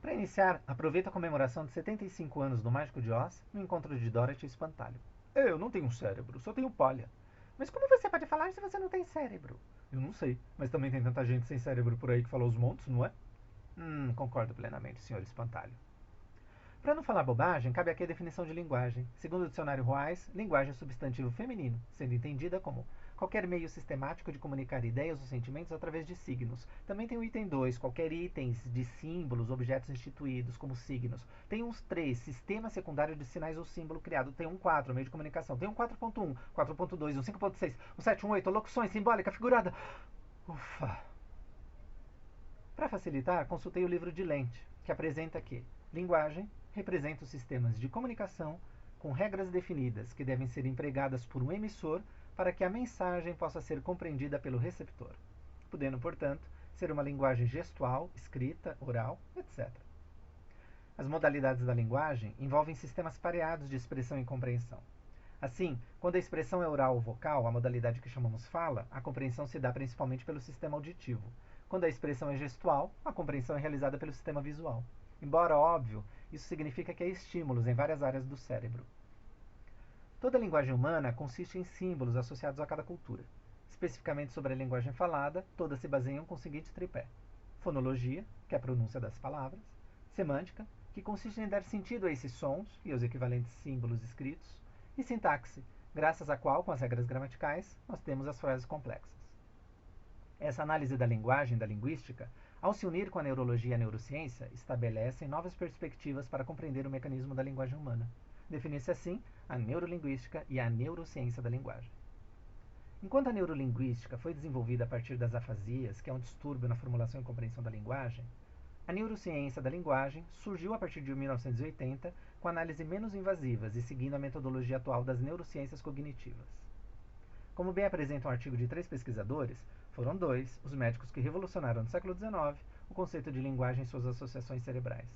Para iniciar, aproveita a comemoração de 75 anos do Mágico de Oz no encontro de Dorothy e Espantalho. Eu não tenho um cérebro, só tenho palha. Mas como você pode falar se você não tem cérebro? Eu não sei, mas também tem tanta gente sem cérebro por aí que fala os montes, não é? Concordo plenamente, senhor Espantalho. Para não falar bobagem, cabe aqui a definição de linguagem. Segundo o dicionário Wise, linguagem é substantivo feminino, sendo entendida como qualquer meio sistemático de comunicar ideias ou sentimentos através de signos. Também tem o item 2, qualquer itens de símbolos, objetos instituídos como signos. Tem uns 3, sistema secundário de sinais ou símbolo criado. Tem um 4, meio de comunicação. Tem um 4.1, 4.2, um 5.6, um 7.8, locuções, simbólica, figurada. Ufa! Para facilitar, consultei o livro de Lente, que apresenta que linguagem representa os sistemas de comunicação com regras definidas que devem ser empregadas por um emissor para que a mensagem possa ser compreendida pelo receptor, podendo, portanto, ser uma linguagem gestual, escrita, oral, etc. As modalidades da linguagem envolvem sistemas pareados de expressão e compreensão. Assim, quando a expressão é oral ou vocal, a modalidade que chamamos fala, a compreensão se dá principalmente pelo sistema auditivo. Quando a expressão é gestual, a compreensão é realizada pelo sistema visual. Embora óbvio, isso significa que há estímulos em várias áreas do cérebro. Toda a linguagem humana consiste em símbolos associados a cada cultura. Especificamente sobre a linguagem falada, todas se baseiam com o seguinte tripé: fonologia, que é a pronúncia das palavras; semântica, que consiste em dar sentido a esses sons e aos equivalentes símbolos escritos; e sintaxe, graças à qual, com as regras gramaticais, nós temos as frases complexas. Essa análise da linguagem, da linguística, ao se unir com a neurologia e a neurociência, estabelecem novas perspectivas para compreender o mecanismo da linguagem humana. Define-se assim a neurolinguística e a neurociência da linguagem. Enquanto a neurolinguística foi desenvolvida a partir das afasias, que é um distúrbio na formulação e compreensão da linguagem, a neurociência da linguagem surgiu a partir de 1980 com análises menos invasivas e seguindo a metodologia atual das neurociências cognitivas. Como bem apresenta um artigo de 3 pesquisadores, foram 2 os médicos que revolucionaram no século XIX o conceito de linguagem e suas associações cerebrais.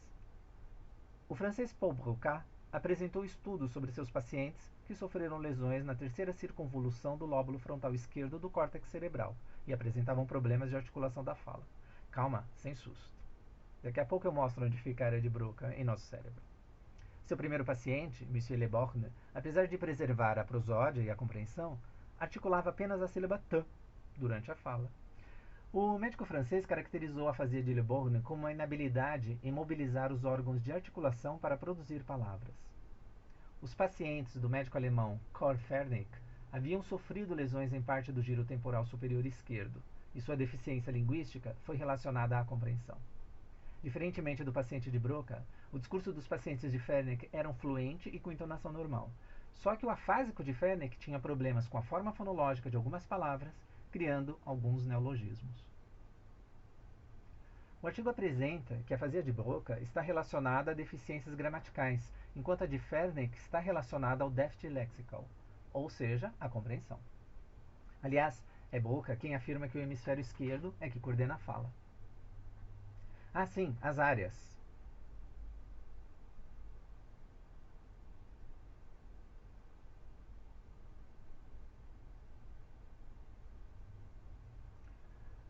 O francês Paul Broca apresentou estudos sobre seus pacientes que sofreram lesões na terceira circunvolução do lóbulo frontal esquerdo do córtex cerebral e apresentavam problemas de articulação da fala. Calma, sem susto. Daqui a pouco eu mostro onde fica a área de Broca em nosso cérebro. Seu primeiro paciente, Monsieur Le Borgne, apesar de preservar a prosódia e a compreensão, articulava apenas a sílaba t durante a fala. O médico francês caracterizou a afasia de Le Borgne como uma inabilidade em mobilizar os órgãos de articulação para produzir palavras. Os pacientes do médico alemão Karl Fernick haviam sofrido lesões em parte do giro temporal superior esquerdo, e sua deficiência linguística foi relacionada à compreensão. Diferentemente do paciente de Broca, o discurso dos pacientes de Fernick era fluente e com entonação normal. Só que o afásico de Fernick tinha problemas com a forma fonológica de algumas palavras, criando alguns neologismos. O artigo apresenta que a afasia de Broca está relacionada a deficiências gramaticais, enquanto a de Fernick está relacionada ao déficit lexical, ou seja, à compreensão. Aliás, é Broca quem afirma que o hemisfério esquerdo é que coordena a fala. Ah, sim, as áreas.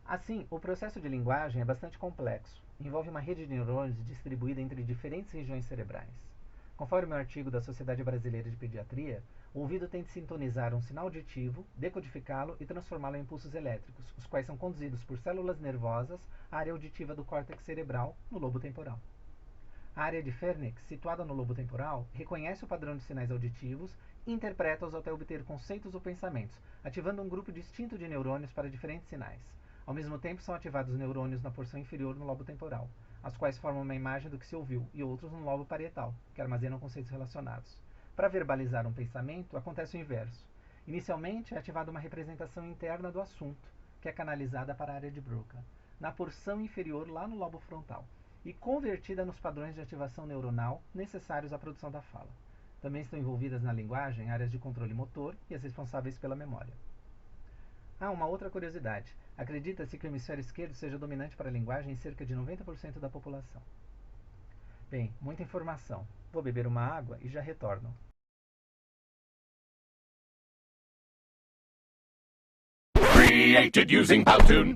Assim, o processo de linguagem é bastante complexo. Envolve uma rede de neurônios distribuída entre diferentes regiões cerebrais. Conforme o artigo da Sociedade Brasileira de Pediatria, o ouvido tem de sintonizar um sinal auditivo, decodificá-lo e transformá-lo em impulsos elétricos, os quais são conduzidos por células nervosas à área auditiva do córtex cerebral, no lobo temporal. A área de Fernick, situada no lobo temporal, reconhece o padrão de sinais auditivos e interpreta-os até obter conceitos ou pensamentos, ativando um grupo distinto de neurônios para diferentes sinais. Ao mesmo tempo, são ativados neurônios na porção inferior no lobo temporal, as quais formam uma imagem do que se ouviu, e outros no lobo parietal, que armazenam conceitos relacionados. Para verbalizar um pensamento, acontece o inverso. Inicialmente, é ativada uma representação interna do assunto, que é canalizada para a área de Broca, na porção inferior lá no lobo frontal, e convertida nos padrões de ativação neuronal necessários à produção da fala. Também estão envolvidas na linguagem áreas de controle motor e as responsáveis pela memória. Ah, uma outra curiosidade. Acredita-se que o hemisfério esquerdo seja dominante para a linguagem em cerca de 90% da população. Bem, muita informação. Vou beber uma água e já retorno. Created using Powtoon.